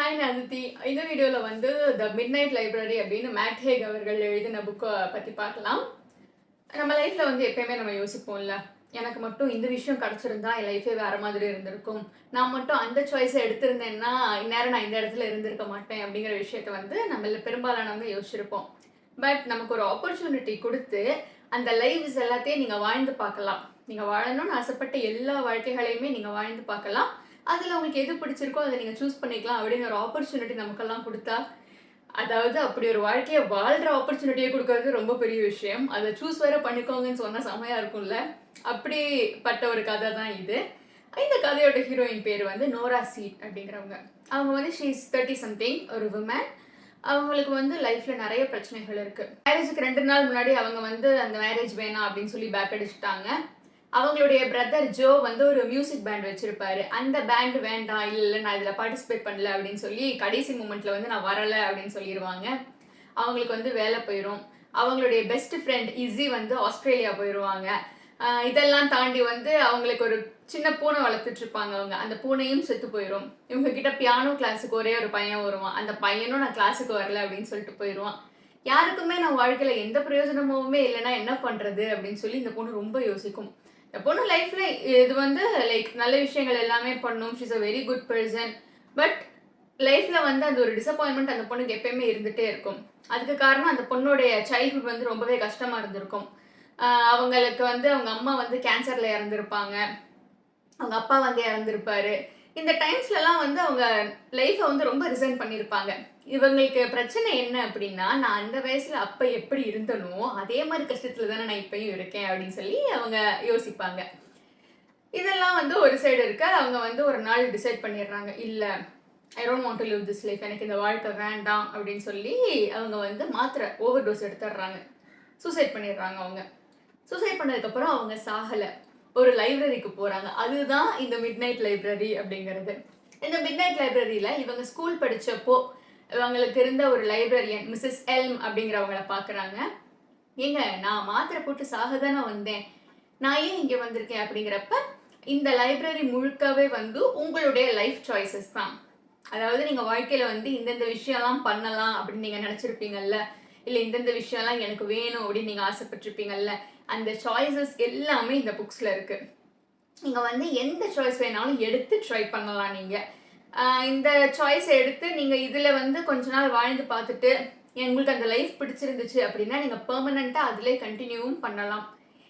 Hi நந்திதி. இந்த வீடியோவில் வந்து த மிட் நைட் லைப்ரரி அப்படின்னு மேட் ஹேக் அவர்கள் எழுதின புக்கை பற்றி பார்க்கலாம். நம்ம லைஃப்பில் வந்து எப்பயுமே நம்ம யோசிப்போம்ல, எனக்கு மட்டும் இந்த விஷயம் கிடச்சிருந்தா என் லைஃபே வேறு மாதிரி இருந்திருக்கும், நான் மட்டும் அந்த சாய்ஸை எடுத்திருந்தேன்னா இந்நேரம் நான் இந்த இடத்துல இருந்திருக்க மாட்டேன் அப்படிங்கிற விஷயத்த வந்து நம்மள பெரும்பாலானவங்க யோசிச்சிருப்போம். பட் நமக்கு ஒரு ஆப்பர்ச்சுனிட்டி கொடுத்து அந்த லைஃப்ஸ் எல்லாத்தையும் நீங்கள் வாழ்ந்து பார்க்கலாம். நீங்கள் வாழணும்னு ஆசைப்பட்ட எல்லா வாழ்க்கைகளையுமே நீங்கள் வாழ்ந்து பார்க்கலாம். அதில் உங்களுக்கு எது பிடிச்சிருக்கோ அதை நீங்கள் சூஸ் பண்ணிக்கலாம் அப்படின்னு ஒரு ஆப்பர்ச்சுனிட்டி நமக்கெல்லாம் கொடுத்தா, அதாவது அப்படி ஒரு வாழ்க்கையை வாழ்கிற ஆப்பர்ச்சுனிட்டியை கொடுக்கறது ரொம்ப பெரிய விஷயம். அதை சூஸ் வேறு பண்ணிக்கோங்கன்னு சொன்னால் செமையாக இருக்கும்ல. அப்படிப்பட்ட ஒரு கதை தான் இது. இந்த கதையோட ஹீரோயின் பேர் வந்து நோரா சீட் அப்படிங்கிறவங்க. அவங்க வந்து ஷீஸ் 30 சம்திங், ஒரு விமன். அவங்களுக்கு வந்து லைஃப்பில் நிறைய பிரச்சனைகள் இருக்குது. மேரேஜுக்கு 2 நாள் முன்னாடி அவங்க வந்து அந்த மேரேஜ் வேணாம் அப்படின்னு சொல்லி பேக் அடிச்சுட்டாங்க. அவங்களுடைய பிரதர் ஜோ வந்து ஒரு மியூசிக் பேண்ட் வச்சிருப்பாரு. அந்த பேண்ட் வேண்டாம், இல்லை நான் இதில் பார்ட்டிசிபேட் பண்ணல அப்படின்னு சொல்லி கடைசி மூமெண்ட்ல வந்து நான் வரலை அப்படின்னு சொல்லிடுவாங்க. அவங்களுக்கு வந்து வேலை போயிடும். அவங்களுடைய பெஸ்ட் ஃப்ரெண்ட் இஸி வந்து ஆஸ்திரேலியா போயிடுவாங்க. இதெல்லாம் தாண்டி வந்து அவங்களுக்கு ஒரு சின்ன பூனை வளர்த்துட்டு இருப்பாங்க. அவங்க அந்த பூனையும் செத்து போயிடும். இவங்க கிட்ட பியானோ கிளாஸுக்கு ஒரே ஒரு பையன் வருவான். அந்த பையனும் நான் கிளாஸுக்கு வரல அப்படின்னு சொல்லிட்டு போயிடுவான். யாருக்குமே நான் வாழ்க்கையில் எந்த பிரயோஜனமுமே இல்லைன்னா என்ன பண்ணுறது அப்படின்னு சொல்லி இந்த பொண்ணு ரொம்ப யோசிக்கும். இந்த பொண்ணு லைஃப்ல இது வந்து லைக் நல்ல விஷயங்கள் எல்லாமே பண்ணும். She's a very good person. But லைஃப்ல வந்து அந்த ஒரு டிசப்பாயின்மெண்ட் அந்த பொண்ணுக்கு எப்பயுமே இருந்துகிட்டே இருக்கும். அதுக்கு காரணம் அந்த பொண்ணுடைய சைல்ட்ஹுட் வந்து ரொம்பவே கஷ்டமாக இருந்திருக்கும். அவங்களுக்கு வந்து அவங்க அம்மா வந்து கேன்சரில் இறந்துருப்பாங்க, அவங்க அப்பா வந்து இறந்துருப்பாரு. இந்த டைம்ஸ்லலாம் வந்து அவங்க லைஃப்பை வந்து ரொம்ப ரிசைன் பண்ணியிருப்பாங்க. இவங்களுக்கு பிரச்சனை என்ன அப்படின்னா, நான் அந்த வயசில் அப்போ எப்படி இருந்தனோ அதே மாதிரி கஷ்டத்தில் தானே நான் இப்பயும் இருக்கேன் அப்படின்னு சொல்லி அவங்க யோசிப்பாங்க. இதெல்லாம் வந்து ஒரு சைடு இருக்க, அவங்க வந்து ஒரு நாள் டிசைட் பண்ணிடுறாங்க, இல்லை I don't want to live this life, எனக்கு இந்த வாழ்க்கை வேண்டாம் அப்படின்னு சொல்லி அவங்க வந்து மாத்திரை ஓவர் டோஸ் எடுத்துடுறாங்க. சூசைட் பண்ணிடுறாங்க. அவங்க சூசைட் பண்ணதுக்கப்புறம் அவங்க சாகலை, ஒரு லைப்ரரிக்கு போகிறாங்க. அதுதான் இந்த மிட் நைட் லைப்ரரி அப்படிங்கிறது. இந்த மிட் நைட் லைப்ரரியில் இவங்க ஸ்கூல் படித்தப்போ இவங்களுக்கு இருந்த ஒரு லைப்ரரியன் மிஸ்ஸஸ் எல்ம் அப்படிங்கிறவங்கள பார்க்குறாங்க. ஏங்க, நான் மாத்திரை போட்டு சாக தானே வந்தேன், நான் ஏன் இங்கே வந்திருக்கேன் அப்படிங்கிறப்ப, இந்த லைப்ரரி முழுக்கவே வந்து உங்களுடைய லைஃப் சாய்ஸஸ் தான். அதாவது நீங்கள் வாழ்க்கையில் வந்து இந்தந்த விஷயம்லாம் பண்ணலாம் அப்படின்னு நீங்கள் நினச்சிருப்பீங்கல்ல, இல்லை இந்தந்த விஷயம்லாம் எனக்கு வேணும் அப்படின்னு நீங்கள் ஆசைப்பட்டிருப்பீங்கல்ல, அந்த சாய்ஸஸ் எல்லாமே இந்த புக்ஸில் இருக்குது. நீங்கள் வந்து எந்த சாய்ஸ் வேணாலும் எடுத்து ட்ரை பண்ணலாம். நீங்கள் இந்த சாய்ஸை எடுத்து நீங்கள் இதில் வந்து கொஞ்ச நாள் வாழ்ந்து பார்த்துட்டு உங்களுக்கு அந்த லைஃப் பிடிச்சிருந்துச்சு அப்படின்னா நீங்கள் பெர்மனண்ட்டாக அதிலே கண்டினியூவும் பண்ணலாம்.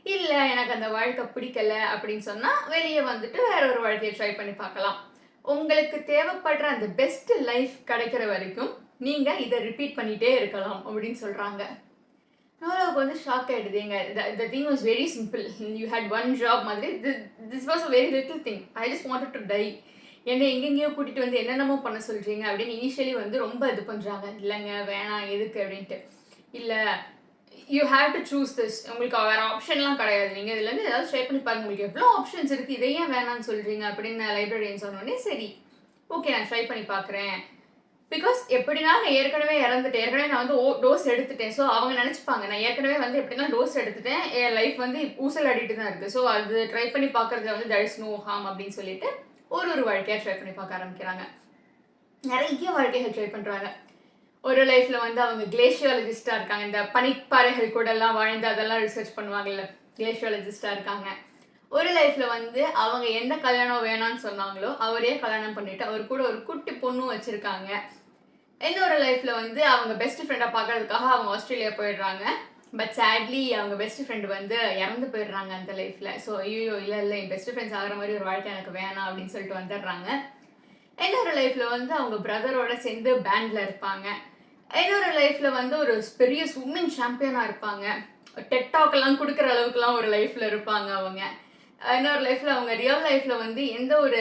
இல்லை எனக்கு அந்த வாழ்க்கை பிடிக்கலை அப்படின்னு சொன்னால் வெளியே வந்துட்டு வேற ஒரு வாழ்க்கையை ட்ரை பண்ணி பார்க்கலாம். உங்களுக்கு தேவைப்படுற அந்த பெஸ்ட் லைஃப் கிடைக்கிற வரைக்கும் நீங்கள் இதை ரிப்பீட் பண்ணிகிட்டே இருக்கலாம் அப்படின்னு சொல்கிறாங்க. நோராவுக்கு வந்து ஷாக் ஆகிடுதுங்க. The thing was very simple. You had one job மாதிரி. This was a very little thing. I just wanted to die. என்னை எங்கெங்கேயோ கூட்டிகிட்டு வந்து என்னென்னமோ பண்ண சொல்கிறீங்க அப்படின்னு இனிஷியலி வந்து ரொம்ப இது பண்ணுறாங்க. இல்லைங்க வேணாம், எதுக்கு அப்படின்ட்டு. இல்லை, you have to choose this. உங்களுக்கு வேறு ஆப்ஷன்லாம் கிடையாது. நீங்கள் இதுலேருந்து ஏதாவது ட்ரை பண்ணி பாருங்க, உங்களுக்கு எவ்வளோ ஆப்ஷன்ஸ் இருக்குது, இதை ஏன் வேணான்னு சொல்கிறீங்க அப்படின்னு லைப்ரரியன் சொன்னோடனே சரி ஓகே நான் ட்ரை பண்ணி பார்க்குறேன். பிகாஸ் எப்படின்னா நான் ஏற்கனவே இறந்துட்டேன், ஏற்கனவே நான் வந்து டோஸ் எடுத்துட்டேன். ஸோ அவங்க நினச்சிப்பாங்க நான் ஏற்கனவே வந்து எப்படின்னா டோஸ் எடுத்துட்டேன், என் லைஃப் வந்து ஊசல் ஆடிட்டு தான் இருக்குது. ஸோ அது ட்ரை பண்ணி பார்க்குறதுல வந்து தேர் இஸ் நோ ஹார்ம் அப்படின்னு சொல்லிட்டு ஒரு வாழ்க்கையாக ட்ரை பண்ணி பார்க்க ஆரம்பிக்கிறாங்க. நிறைய வாழ்க்கைகள் ட்ரை பண்ணுறாங்க. ஒரு லைஃப்பில் வந்து அவங்க கிளேஷியாலஜிஸ்டாக இருக்காங்க. இந்த பனிப்பாறைகள் கூட எல்லாம் வாழ்ந்து அதெல்லாம் ரிசர்ச் பண்ணுவாங்கல்ல, கிளேஷியாலஜிஸ்டாக இருக்காங்க. ஒரு லைஃப்பில் வந்து அவங்க எந்த கல்யாணம் வேணான்னு சொன்னாங்களோ அவரே கல்யாணம் பண்ணிட்டு அவர் கூட ஒரு குட்டி பொண்ணும் வச்சுருக்காங்க. இன்னொரு லைஃப்பில் வந்து அவங்க பெஸ்ட் ஃப்ரெண்டை பார்க்கறதுக்காக அவங்க ஆஸ்திரேலியா போயிடுறாங்க. பட் சேட்லி அவங்க பெஸ்ட் ஃப்ரெண்டு வந்து இறந்து போயிடுறாங்க அந்த லைஃப்பில். ஸோ ஐயோ இல்லை என் பெஸ்ட் ஃப்ரெண்ட்ஸ் ஆகிற மாதிரி ஒரு வாழ்க்கை எனக்கு வேணாம் அப்படின்னு சொல்லிட்டு வந்துடுறாங்க. இன்னொரு லைஃப்பில் வந்து அவங்க பிரதரோட சேர்ந்து பேண்டில் இருப்பாங்க. இன்னொரு லைஃப்பில் வந்து ஒரு பெரிய ஸ்விம்மிங் சாம்பியனாக இருப்பாங்க. டெக்டாக்கெல்லாம் கொடுக்குற அளவுக்குலாம் ஒரு லைஃப்பில் இருப்பாங்க அவங்க. இன்னொரு லைஃப்பில் அவங்க ரியல் லைஃப்பில் வந்து எந்த ஒரு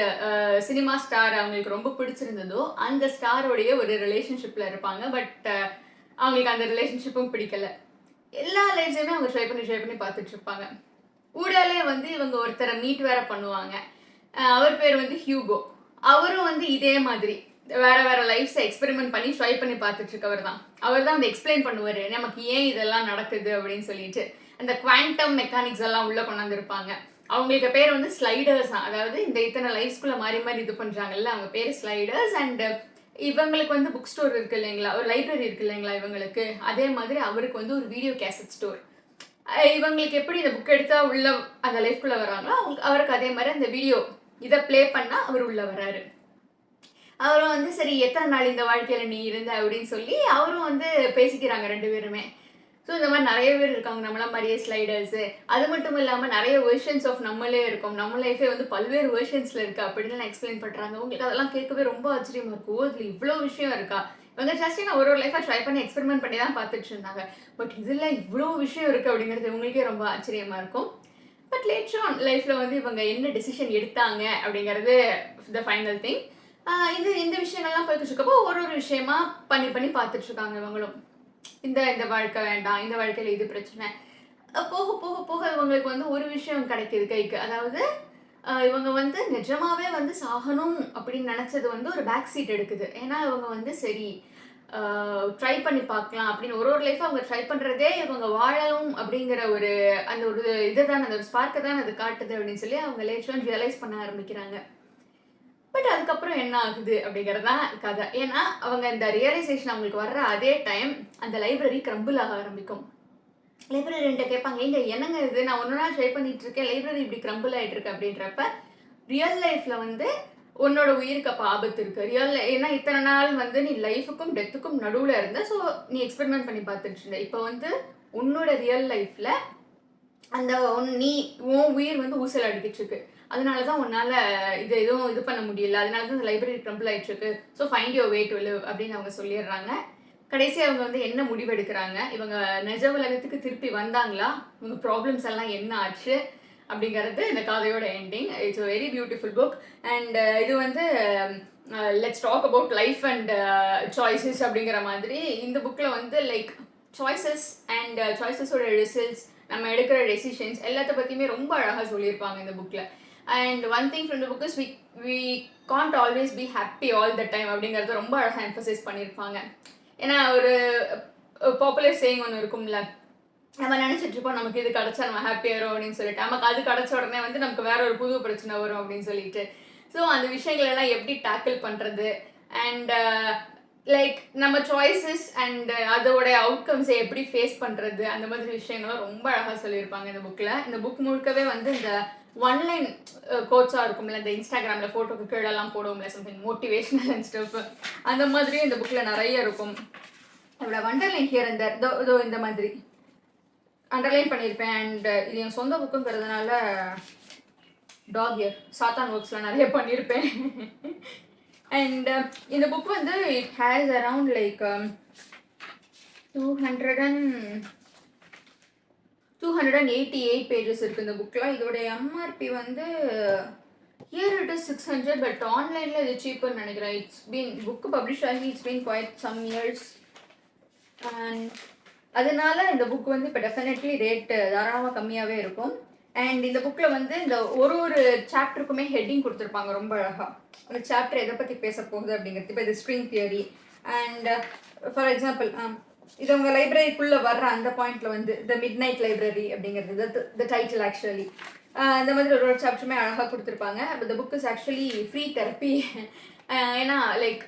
சினிமா ஸ்டார் அவங்களுக்கு ரொம்ப பிடிச்சிருந்ததோ அந்த ஸ்டாரோடைய ஒரு ரிலேஷன்ஷிப்பில் இருப்பாங்க. பட் அவங்களுக்கு அந்த ரிலேஷன்ஷிப்பும் பிடிக்கலை. எல்லா லைஃப்ஸையுமே அவங்க ட்ரை பண்ணி பார்த்துட்ருப்பாங்க. ஊடாலே வந்து இவங்க ஒருத்தரை மீட் வேற பண்ணுவாங்க. அவர் பேர் வந்து ஹியூகோ. அவரும் வந்து இதே மாதிரி வேற லைஃப்ஸை எக்ஸ்பெரிமெண்ட் பண்ணி ட்ரை பண்ணி பார்த்துட்ருக்கவர் தான். அவர் தான் வந்து எக்ஸ்பிளைன் பண்ணுவார் நமக்கு ஏன் இதெல்லாம் நடக்குது அப்படின்னு சொல்லிட்டு. அந்த குவாண்டம் மெக்கானிக்ஸ் எல்லாம் உள்ளே கொண்டாந்துருப்பாங்க. அவங்களுக்கு பேர் வந்து ஸ்லைடர்ஸ் தான். அதாவது இந்த இத்தனை லைஃப்ஸ்குள்ளே மாறி இது பண்ணுறாங்கல்ல, அவங்க பேர் ஸ்லைடர்ஸ். அண்ட் இவங்களுக்கு வந்து புக் ஸ்டோர் இருக்கு இல்லைங்களா, ஒரு லைப்ரரி இருக்கு இல்லைங்களா இவங்களுக்கு, அதே மாதிரி அவருக்கு வந்து ஒரு வீடியோ கேசட் ஸ்டோர். இவங்களுக்கு எப்படி இந்த புக் எடுத்தா உள்ள அந்த லைஃப்குள்ள வர்றாங்களோ அவருக்கு அதே மாதிரி அந்த வீடியோ இதை ப்ளே பண்ணா அவர் உள்ள வர்றாரு. அவரும் வந்து சரி எத்தனை நாள் இந்த வாழ்க்கையில நீ இருந்த அப்படின்னு சொல்லி அவரும் வந்து பேசிக்கிறாங்க 2 பேருமே. ஸோ இந்த மாதிரி நிறைய பேர் இருக்காங்க நம்மள மாதிரியே ஸ்லைடர்ஸு. அது மட்டும் இல்லாமல் நிறைய வெர்ஷன்ஸ் ஆஃப் நம்மளே இருக்கும், நம்ம லைஃபே வந்து பல்வேறு வெர்ஷன்ஸில் இருக்குது அப்படின்னு எக்ஸ்பிளைன் பண்ணுறாங்க. உங்களுக்கு அதெல்லாம் கேட்கவே ரொம்ப ஆச்சரியமா இருக்கும். இதில் இவ்வளோ விஷயம் இருக்கா, இவங்க ஜஸ்ட் நான் ஒரு லைஃபாக ட்ரை பண்ணி எக்ஸ்பெரிமெண்ட் பண்ணி தான் பார்த்துட்டு இருந்தாங்க. பட் இதில் இவ்வளோ விஷயம் இருக்குது அப்படிங்கிறது உங்களுக்கே ரொம்ப ஆச்சரியமாக இருக்கும். பட் லேட்டர் ஆன் லைஃப்பில் வந்து இவங்க என்ன டெசிஷன் எடுத்தாங்க அப்படிங்கிறது த ஃபைனல் திங். இந்த விஷயங்கள்லாம் போய்கிட்டு இருக்கப்போ ஒரு விஷயமா பண்ணி பண்ணி பார்த்துட்டு இருக்காங்க இவங்களும். இந்த வாழ்க்கை வேண்டாம், இந்த வாழ்க்கையில் இது பிரச்சனை. போக போக போக இவங்களுக்கு வந்து ஒரு விஷயம் கிடைக்கிது கைக்கு. அதாவது இவங்க வந்து நிஜமாவே வந்து சாகணும் அப்படின்னு நினச்சது வந்து ஒரு பேக் சீட் எடுக்குது. ஏன்னா இவங்க வந்து சரி ட்ரை பண்ணி பார்க்கலாம் அப்படின்னு ஒரு லைஃப் அவங்க ட்ரை பண்ணுறதே இவங்க வாழணும் அப்படிங்கிற ஒரு அந்த ஒரு இதை தான், அந்த ஒரு ஸ்பார்க்கை தான் அது காட்டுது அப்படின்னு சொல்லி அவங்க லேட்டர் ரியலைஸ் பண்ண ஆரம்பிக்கிறாங்க. பட் அதுக்கப்புறம் என்ன ஆகுது அப்படிங்கிறது தான் கதை. ஏன்னா அவங்க இந்த ரியலைசேஷன் அவங்களுக்கு வர்ற அதே டைம் அந்த லைப்ரரி கிரம்பிள் ஆக ஆரம்பிக்கும். லைப்ரரின்ட்ட கேட்பாங்க, எங்க என்னங்க இது, நான் ஒன்று நாள் ட்ரை பண்ணிட்டு இருக்கேன், லைப்ரரி இப்படி கிரம்பிள் ஆகிட்டு இருக்கு அப்படின்றப்ப ரியல் லைஃப்பில் வந்து உன்னோட உயிருக்கு அப்போ ஆபத்து இருக்கு. ஏன்னா இத்தனை நாள் வந்து நீ லைஃபுக்கும் டெத்துக்கும் நடுவில் இருந்த, ஸோ நீ எக்ஸ்பெரிமெண்ட் பண்ணி பார்த்துட்டு இருந்த. இப்போ வந்து உன்னோட ரியல் லைஃப்பில் அந்த நீ உன் உயிர் வந்து ஊசல் அடிக்கிட்டு இருக்கு. அதனால தான் உன்னால் எதுவும் இது பண்ண முடியல, அதனால தான் இந்த லைப்ரரி கிரம்பிள் ஆகிட்டு இருக்கு. So find your way to live அப்படின்னு அவங்க சொல்லிடுறாங்க. கடைசி அவங்க வந்து என்ன முடிவெடுக்கிறாங்க, இவங்க நிஜ உலகத்துக்கு திருப்பி வந்தாங்களா, இவங்க ப்ராப்ளம்ஸ் எல்லாம் என்ன ஆச்சு அப்படிங்கிறது இந்த கதையோட ending. It's a very beautiful book. And இது வந்து let's talk about life and choices அப்படிங்கிற மாதிரி இந்த புக்கில் வந்து லைக் சாய்ஸஸ் அண்ட் சாய்ஸஸோட ரிசல்ட்ஸ், நம்ம எடுக்கிற டெசிஷன்ஸ் எல்லாத்த பற்றியுமே ரொம்ப அழகாக சொல்லியிருப்பாங்க இந்த புக்கில். And one thing from the book is we can't always be happy all the time அப்படிங்கிறத ரொம்ப அழகாக எம்ஃபசைஸ் பண்ணியிருப்பாங்க. ஏன்னா ஒரு பாப்புலர் சேயிங் ஒன்று இருக்கும்ல, நம்ம நினச்சிட்டு இருப்போம் நமக்கு இது கிடச்சா நம்ம ஹாப்பியாகிறோம் அப்படின்னு சொல்லிட்டு, நமக்கு அது கிடச்ச உடனே வந்து நமக்கு வேற ஒரு புது பிரச்சனை வரும் அப்படின்னு சொல்லிட்டு. ஸோ அந்த விஷயங்கள் எல்லாம் எப்படி டேக்கிள் பண்ணுறது அண்ட் லைக் நம்ம சாய்ஸஸ் அண்ட் அதோட அவுட்கம்ஸை எப்படி ஃபேஸ் பண்ணுறது, அந்த மாதிரி விஷயங்கள்லாம் ரொம்ப அழகாக சொல்லியிருப்பாங்க இந்த புக்கில். இந்த புக் முழுக்கவே வந்து இந்த ஒன்லைன் கோட்ஸாக இருக்கும்ல, இந்த இன்ஸ்டாகிராமில் ஃபோட்டோக்கு கீழெல்லாம் போடுவோம்ல, சம்திங் மோட்டிவேஷனல் அண்ட் ஸ்டஃப், அந்த மாதிரியும் இந்த புக்கில் நிறைய இருக்கும். அதோட அண்டர்லைன் ஹியர் அண்ட் இதோ இந்த மாதிரி அண்டர்லைன் பண்ணியிருப்பேன். அண்ட் இது என் சொந்த புக்குங்கிறதுனால டாக் இயர் சாத்தான் ஒர்க்ஸில் நிறைய பண்ணியிருப்பேன். அண்ட் இந்த புக் வந்து it has around like 288 pages இருக்குது இந்த புக்கில். இதோடைய எம்ஆர்பி வந்து ஹியர் இட் இஸ் 600, பட் ஆன்லைனில் இது சீப்புன்னு நினைக்கிறேன். இட்ஸ் பீன் புக்கு பப்ளிஷ் ஆகி it's been quite some years. And அதனால இந்த புக் வந்து இப்போ டெஃபினெட்லி ரேட்டு தாராளமாக கம்மியாகவே இருக்கும். அண்ட் இந்த புக்கில் வந்து இந்த ஒரு சாப்டருக்குமே ஹெட்டிங் கொடுத்துருப்பாங்க ரொம்ப அழகாக. அந்த சாப்டர் எதை பற்றி பேச போகுது அப்படிங்கிறது. இப்போ இது string theory and for example இது உங்கள் லைப்ரரிக்குள்ளே வர்ற அந்த பாயிண்ட்டில் வந்து த மிட் நைட் லைப்ரரி அப்படிங்கிறது த டைட்டில் ஆக்சுவலி. இந்த மாதிரி ஒரு சாப்டருமே அழகாக கொடுத்துருப்பாங்க. But the book is actually free therapy. ஏன்னா லைக்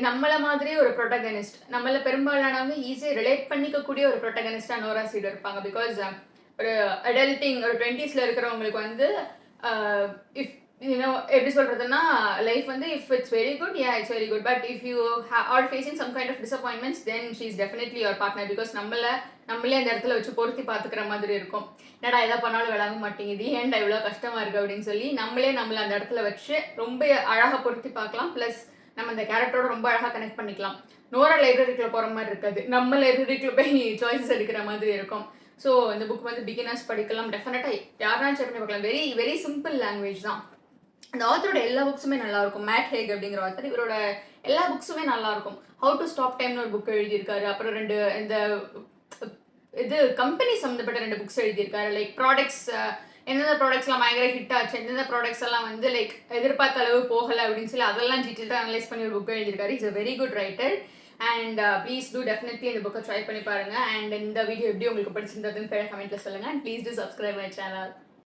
நம்மளை மாதிரி ஒரு ப்ரொட்டகனிஸ்ட், நம்மளை பெரும்பாலானவங்க ஈஸியாக ரிலேட் பண்ணிக்கக்கூடிய ஒரு ப்ரொட்டகனிஸ்டாக நோரா சீட் இருப்பாங்க. பிகாஸ் ஒரு அடல்ட்டிங் ஒரு 20s இருக்கிறவங்களுக்கு வந்து இஃப் யூனோ எப்படி சொல்கிறதுனா லைஃப் வந்து if it's very good, yeah it's very good, but if you are facing some kind of disappointments then she is definitely your partner. Because நம்மளே அந்த இடத்துல வச்சு பொருத்தி பார்த்துக்கிற மாதிரி இருக்கும். என்னடா எதை பண்ணாலும் விளங்க மாட்டேங்குது, ஏன்டா இவ்வளோ கஷ்டமாக இருக்குது அப்படின்னு சொல்லி நம்மளை அந்த இடத்துல வச்சு ரொம்ப அழகாக பொருத்தி பார்க்கலாம். ப்ளஸ் நம்ம அந்த கேரக்டரோட ரொம்ப அழகாக கனெக்ட் பண்ணிக்கலாம். நோரா லைப்ரரிக்குள்ளே போகிற மாதிரி இருக்காது, நம்ம லைப்ரரிக்குள்ளே போய் சாய்ஸஸ் எடுக்கிற மாதிரி இருக்கும். ஸோ இந்த புக் வந்து பிகினர்ஸ் படிக்கலாம், டெஃபினட்டாக யாராலும் செக் பண்ணி பார்க்கலாம். வெரி வெரி சிம்பிள் லாங்குவேஜ் தான். அந்த ஆத்தரோட எல்லா புக்ஸுமே நல்லாயிருக்கும். மேட் ஹேக் அப்படிங்கிற ஆத்தர், இவரோட எல்லா புக்ஸுமே நல்லாயிருக்கும். ஹவு டு ஸ்டாப் டைம்னு ஒரு புக் எழுதியிருக்காரு. அப்புறம் 2 இந்த இது கம்பெனி சம்மந்தப்பட்ட 2 புக்ஸ் எழுதியிருக்காரு. லைக் ப்ராடக்ட்ஸ், எந்தெந்த ப்ராடக்ட்ஸ்லாம் பயங்கர ஹிட் ஆச்சு, எந்தெந்த ப்ராடக்ட்ஸ் எல்லாம் வந்து லைக் எதிர்பார்த்த அளவு போகலை அப்படின்னு சொல்லி அதெல்லாம் டீட்டெயிலாக அனலைஸ் பண்ணி ஒரு புக் எழுதியிருக்காரு. It's a very good writer. And please do definitely இந்த புக்கை ட்ரை பண்ணி பாருங்கள். அண்ட் இந்த வீடியோ எப்படி உங்களுக்கு பிடிச்சிருந்ததுன்னு கமெண்ட்டில் சொல்லுங்கள். And please do subscribe my channel.